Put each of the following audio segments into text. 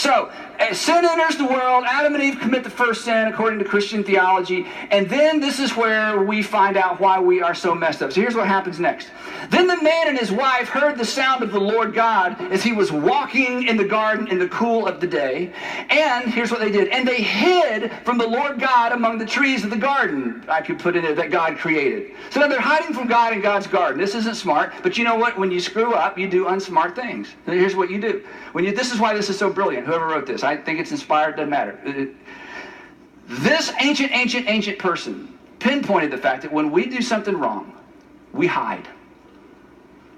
So, sin enters the world. Adam and Eve commit the first sin according to Christian theology. And then this is where we find out why we are so messed up. So here's what happens next. Then the man and his wife heard the sound of the Lord God as he was walking in the garden in the cool of the day. And here's what they did. And they hid from the Lord God among the trees of the garden. I could put in there that God created. So now they're hiding from God in God's garden. This isn't smart. But you know what? When you screw up, you do unsmart things. And here's what you do. This is why this is so brilliant. Whoever wrote this, I think it's inspired, doesn't matter. This ancient person pinpointed the fact that when we do something wrong, we hide.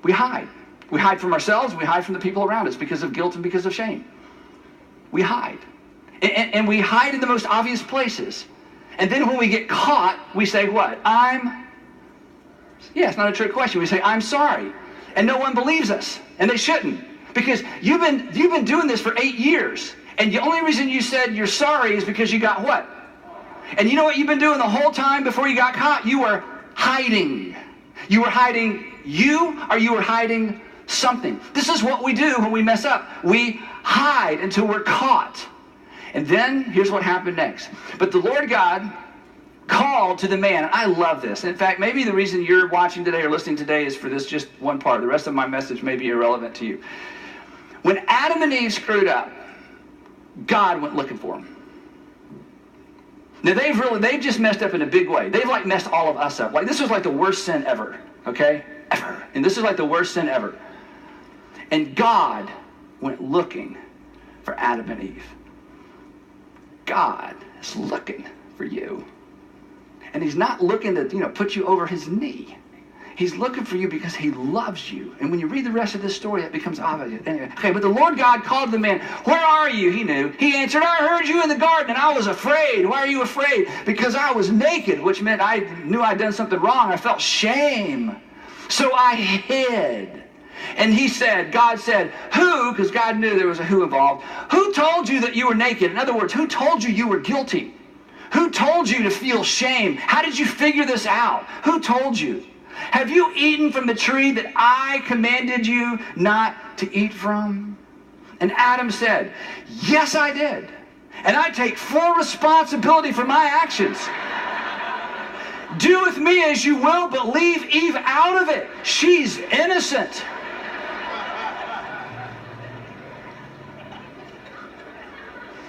We hide. We hide from ourselves, we hide from the people around us because of guilt and because of shame. We hide. And we hide in the most obvious places. And then when we get caught, we say what? It's not a trick question. We say, I'm sorry. And no one believes us. And they shouldn't. Because you've been doing this for 8 years. And the only reason you said you're sorry is because you got what? And you know what you've been doing the whole time before you got caught? You were hiding. You were hiding you, or you were hiding something. This is what we do when we mess up. We hide until we're caught. And then, here's what happened next. But the Lord God called to the man. And I love this. In fact, maybe the reason you're watching today or listening today is for this just one part. The rest of my message may be irrelevant to you. When Adam and Eve screwed up, God went looking for them. Now they've just messed up in a big way. They've like messed all of us up. Like this was like the worst sin ever, okay? Ever. And this is like the worst sin ever. And God went looking for Adam and Eve. God is looking for you. And he's not looking to, put you over his knee. He's looking for you because he loves you. And when you read the rest of this story, it becomes obvious. Anyway, okay, but the Lord God called the man. Where are you? He knew. He answered, I heard you in the garden, and I was afraid. Why are you afraid? Because I was naked, which meant I knew I'd done something wrong. I felt shame. So I hid. And God said, who, because God knew there was a who involved, who told you that you were naked? In other words, who told you were guilty? Who told you to feel shame? How did you figure this out? Who told you? Have you eaten from the tree that I commanded you not to eat from? And Adam said, yes, I did. And I take full responsibility for my actions. Do with me as you will, but leave Eve out of it. She's innocent.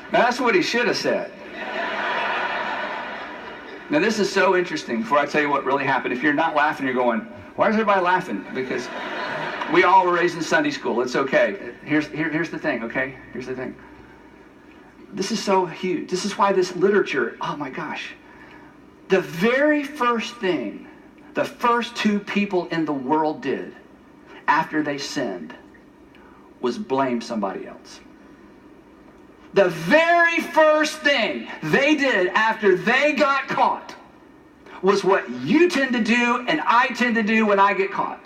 That's what he should have said. Now this is so interesting before I tell you what really happened. If you're not laughing, you're going, why is everybody laughing? Because we all were raised in Sunday school. It's okay. Here's the thing, okay? Here's the thing. This is so huge. This is why this literature, oh my gosh. The very first thing the first two people in the world did after they sinned was blame somebody else. The very first thing they did after they got caught was what you tend to do and I tend to do when I get caught.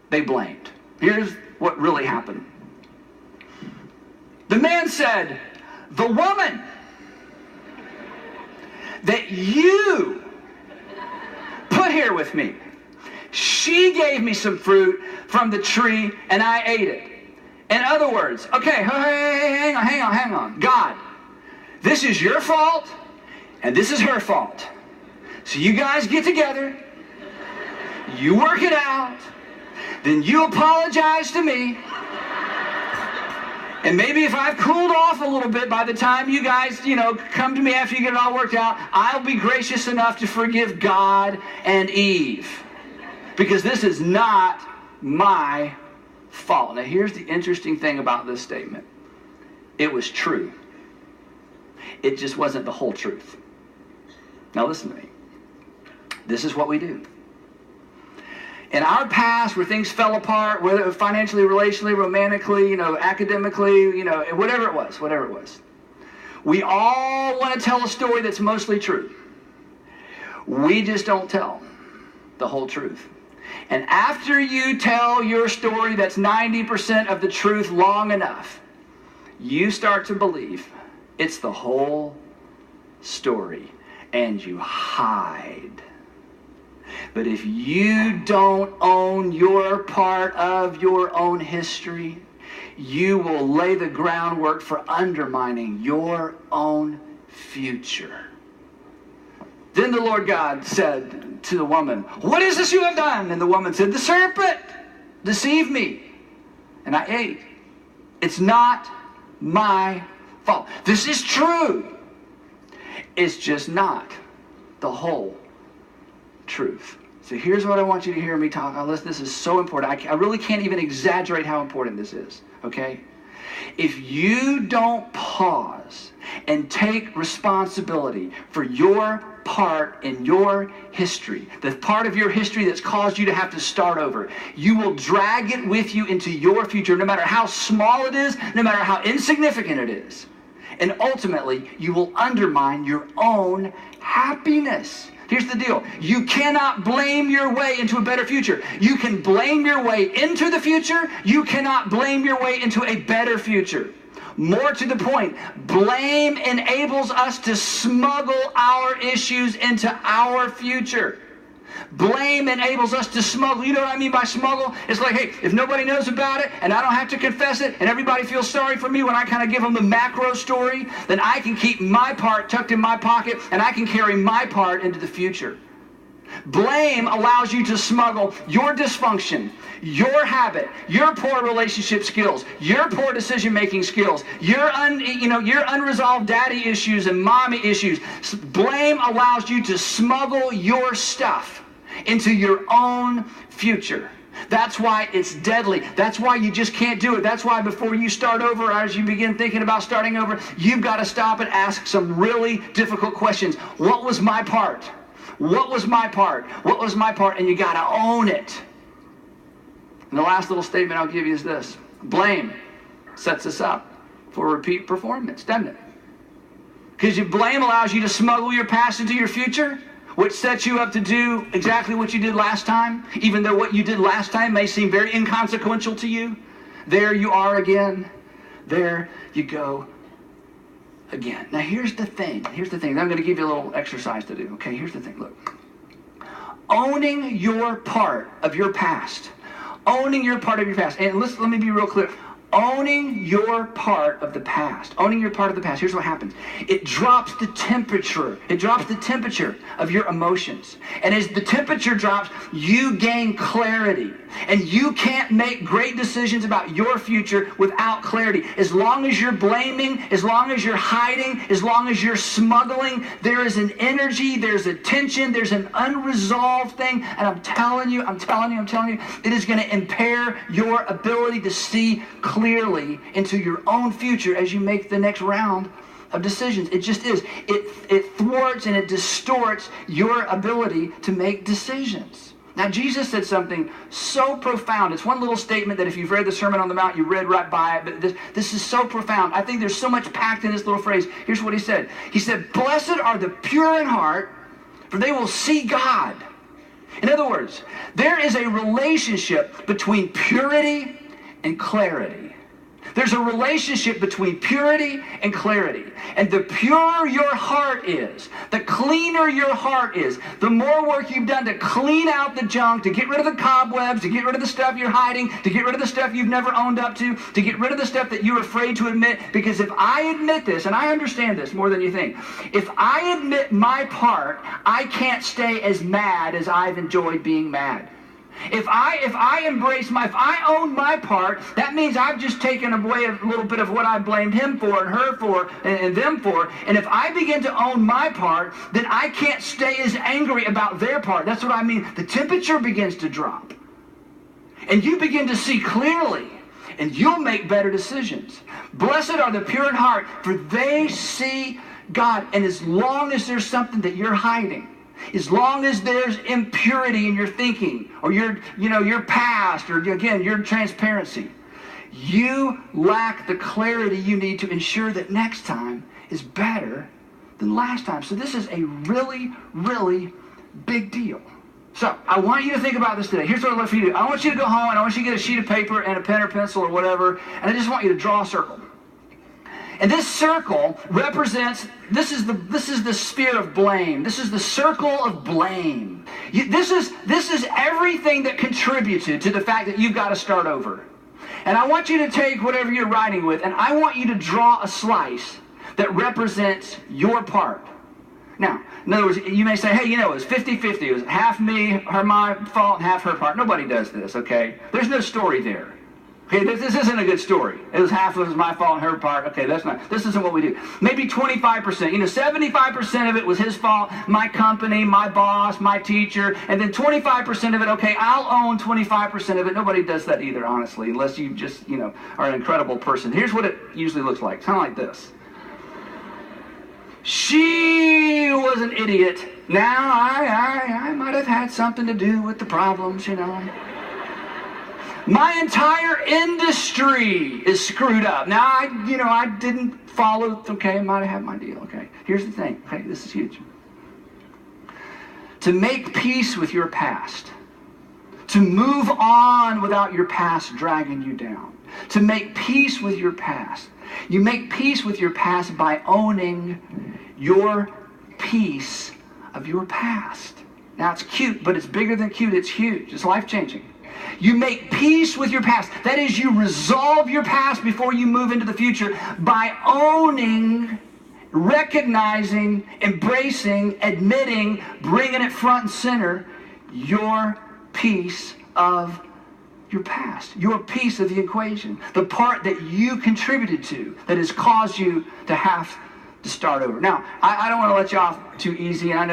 They blamed. Here's what really happened. The man said, the woman that you put here with me, she gave me some fruit from the tree and I ate it. In other words, okay, hang on. God, this is your fault and this is her fault. So you guys get together, you work it out, then you apologize to me. And maybe if I've cooled off a little bit by the time you guys, come to me after you get it all worked out, I'll be gracious enough to forgive God and Eve. Because this is not my fault. Now here's the interesting thing about this statement. It was true. It just wasn't the whole truth. Now listen to me. This is what we do. In our past, where things fell apart, whether financially, relationally, romantically, academically, whatever it was, we all want to tell a story that's mostly true. We just don't tell the whole truth. And after you tell your story that's 90% of the truth long enough, you start to believe it's the whole story, and you hide. But if you don't own your part of your own history, you will lay the groundwork for undermining your own future. Then the Lord God said to the woman, what is this you have done? And the woman said, the serpent deceived me, and I ate. It's not my fault. This is true. It's just not the whole truth. So here's what I want you to hear me talk on. This is so important. I really can't even exaggerate how important this is, okay? If you don't pause and take responsibility for your part in your history, the part of your history that's caused you to have to start over, you will drag it with you into your future, no matter how small it is, no matter how insignificant it is. And ultimately, you will undermine your own happiness. Here's the deal. You cannot blame your way into a better future. You can blame your way into the future. You cannot blame your way into a better future. More to the point, blame enables us to smuggle our issues into our future. Blame enables us to smuggle. You know what I mean by smuggle? It's like, hey, if nobody knows about it and I don't have to confess it and everybody feels sorry for me when I kind of give them the macro story, then I can keep my part tucked in my pocket and I can carry my part into the future. Blame allows you to smuggle your dysfunction, your habit, your poor relationship skills, your poor decision-making skills, your unresolved daddy issues and mommy issues. Blame allows you to smuggle your stuff into your own future. That's why it's deadly. That's why you just can't do it. That's why before you start over, or as you begin thinking about starting over, you've got to stop and ask some really difficult questions. What was my part? What was my part? What was my part? And you got to own it. And the last little statement I'll give you is this. Blame sets us up for repeat performance, doesn't it? Because blame allows you to smuggle your past into your future, which sets you up to do exactly what you did last time, even though what you did last time may seem very inconsequential to you. There you are again. There you go again. Now here's the thing. I'm going to give you a little exercise to do. Okay, here's the thing. Look. Owning your part of your past. Owning your part of your past. And let me be real clear. Owning your part of the past. Owning your part of the past. Here's what happens. It drops the temperature. It drops the temperature of your emotions. And as the temperature drops, you gain clarity. And you can't make great decisions about your future without clarity. As long as you're blaming, as long as you're hiding, as long as you're smuggling, there is an energy, there's a tension, there's an unresolved thing. And I'm telling you, it is going to impair your ability to see clearly into your own future as you make the next round of decisions. It just is. It thwarts and it distorts your ability to make decisions. Now, Jesus said something so profound. It's one little statement that if you've read the Sermon on the Mount, you read right by it. But this is so profound. I think there's so much packed in this little phrase. Here's what he said. He said, blessed are the pure in heart, for they will see God. In other words, there is a relationship between purity and clarity. There's a relationship between purity and clarity. And the purer your heart is, the cleaner your heart is, the more work you've done to clean out the junk, to get rid of the cobwebs, to get rid of the stuff you're hiding, to get rid of the stuff you've never owned up to get rid of the stuff that you're afraid to admit. Because if I admit this, and I understand this more than you think, if I admit my part, I can't stay as mad as I've enjoyed being mad. If I own my part, that means I've just taken away a little bit of what I blamed him for and her for and them for. And if I begin to own my part, then I can't stay as angry about their part. That's what I mean. The temperature begins to drop. And you begin to see clearly. And you'll make better decisions. Blessed are the pure in heart, for they see God. And as long as there's something that you're hiding, as long as there's impurity in your thinking or your past or, again, your transparency, you lack the clarity you need to ensure that next time is better than last time. So this is a really, really big deal. So I want you to think about this today. Here's what I'd love for you to do. I want you to go home and I want you to get a sheet of paper and a pen or pencil or whatever, and I just want you to draw a circle. And this circle represents, this is the sphere of blame. This is the circle of blame. This is everything that contributed to the fact that you've got to start over. And I want you to take whatever you're writing with, and I want you to draw a slice that represents your part. Now, in other words, you may say, hey, you know, it was 50-50. It was half me, my fault, and half her part. Nobody does this, okay? There's no story there. Okay, this isn't a good story. It was half of it was my fault and her part. Okay, this isn't what we do. Maybe 25%. You know, 75% of it was his fault, my company, my boss, my teacher, and then 25% of it, okay, I'll own 25% of it. Nobody does that either, honestly, unless you just, you know, are an incredible person. Here's what it usually looks like. It's kind of like this. She was an idiot. Now, I might have had something to do with the problems, you know. My entire industry is screwed up. Now, I didn't follow, okay, I might have had my deal, okay. Here's the thing, okay, this is huge. To make peace with your past, to move on without your past dragging you down, to make peace with your past. You make peace with your past by owning your piece of your past. Now, it's cute, but it's bigger than cute. It's huge. It's life-changing. You make peace with your past. That is, you resolve your past before you move into the future by owning, recognizing, embracing, admitting, bringing it front and center, your piece of your past, your piece of the equation, the part that you contributed to that has caused you to have to start over. Now, I don't want to let you off too easy, and I know